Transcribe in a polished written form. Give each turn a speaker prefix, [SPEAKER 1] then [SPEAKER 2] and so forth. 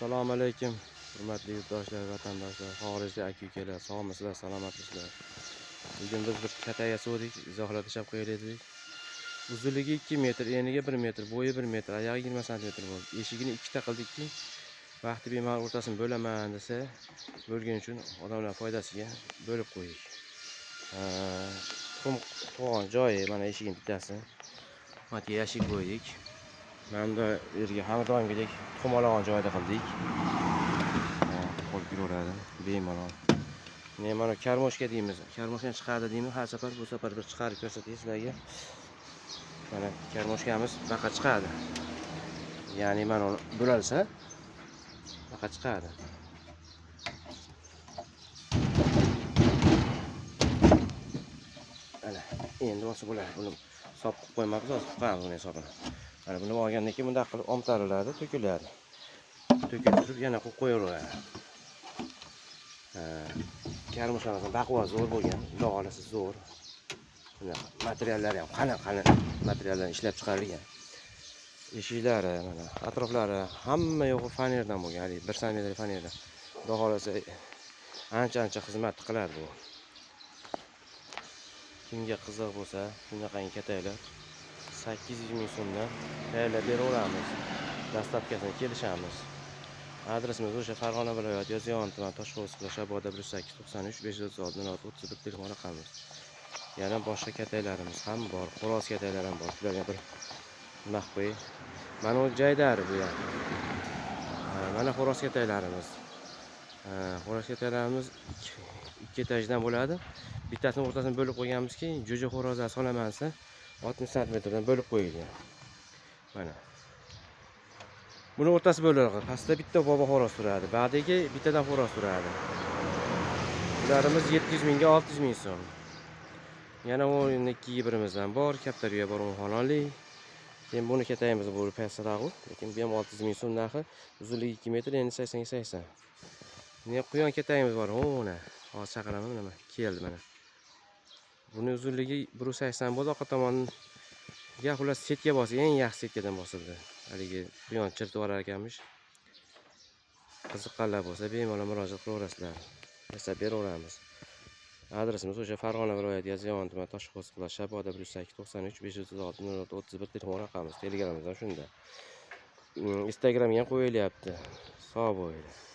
[SPEAKER 1] Assalomu alaykum, hurmatli yurtdoshlar, vatandoshlar, xorijda aka-ukalar, sog'misizlar, salomatmisizlar? Bugun biz bir kataya so'rdik, izohlashib qo'yaylik dedik. Uzunligi 2 metr, eniga 1 metr, bo'yi 1 metr, oyog'i 20 sm bo'ldi. Eshigini ikkita qildikki, vaqti bemalol o'rtasini bo'laman desa, bo'lgani uchun odamlar foydasiga bo'lib qo'ydik. Tuxum tug'an joyi mana eshigini bittasi. Matga yashik qo'ydik. Mana bu yerga har doimgidek tuxum olgan joyda qildik. Qo'l yuraveradi bemalol. Mana karmoshka deymiz. Karmoshkani chiqardi deymiz. Har safar bu safar bir chiqarib ko'rsatay sizlarga. Mana karmoshkamiz baqa chiqadi. Ya'ni mana uni bo'lalsa baqa chiqadi. Mana endi bo'lsa bo'ladi. Buni sop qilib qo'ymabmiz, sop qo'yamiz buni hisobini. Mana buni olgandan keyin bunday qilib omtariladi, to'kiladi. To'kilib yana qo'yib qo'yaveradi. Karmoshkamiz baquvvat zo'r bo'lgan, xudo xolasa zo'r. Materiallari ham qalin materiallardan ishlab chiqarilgan. Eshiklari mana atroflari hamma yo'g'i fanerdan bo'lgan, 1 cm fanerdan. Xudo xolasa ancha xizmat qiladi bu. Kimga qiziq bo'lsa, shunaqangi kataylar 800 ming so'mdan tayyorlab beraveramiz. Dastlabkasini kelishamiz. Adresimiz o'sha Farg'ona viloyati Yozyovon tuman Toshqo'rg'on Shaboda 1893 536 31 telefon raqamimiz. Yana boshqa kataylarimiz ham bor, xo'roz kataylar ham bor. Shularga bir maqbo'y. Mana u jaydari bu ham. Mana xo'roz kataylarimiz. Xo'roz kataylarimiz 2 etajdan bo'ladi. Bittasini o'rtasidan bo'lib qo'yganmizki, jo'ja xo'rozlar solamansa 60 cm dan bo'lib qo'yilgan. Mana. Buni o'rtasi bo'lardi. Pastda bitta bobo xo'roz turadi. Ba'dagi bittadan xo'roz turadi. Ularimiz 700 mingga 600 ming so'm. Yana o'rnikiga birimizdan bor, Kaptarga bor xonali. Keyin buni katayimiz bu pastroq, lekin bu ham 600 ming so'm narxi. Uzunligi 2 metr, endi 80 ga 80. Ne quyon katayimiz bor, mana. Hozir chaqiraman mana, keldi mana. Buni uzunligi 1.80 bo'ldi, orqa tomoniga xullas setga bosib, eng yaxshi setkadan bosildi. Haligi quyon chirtib olar ekanmiz. Qiziqqanlar bo'lsa, bemalol murojaat qilaverasizlar. Yasab beraveramiz. Adresimiz o'sha Farg'ona viloyati Yozyovon tuman Toshqo'rg'on Shaboda 1893 536 31 telefon raqamimiz. Telegramimiz ham shunda. Instagramga ham qo'yilyapti. Sog' bo'linglar.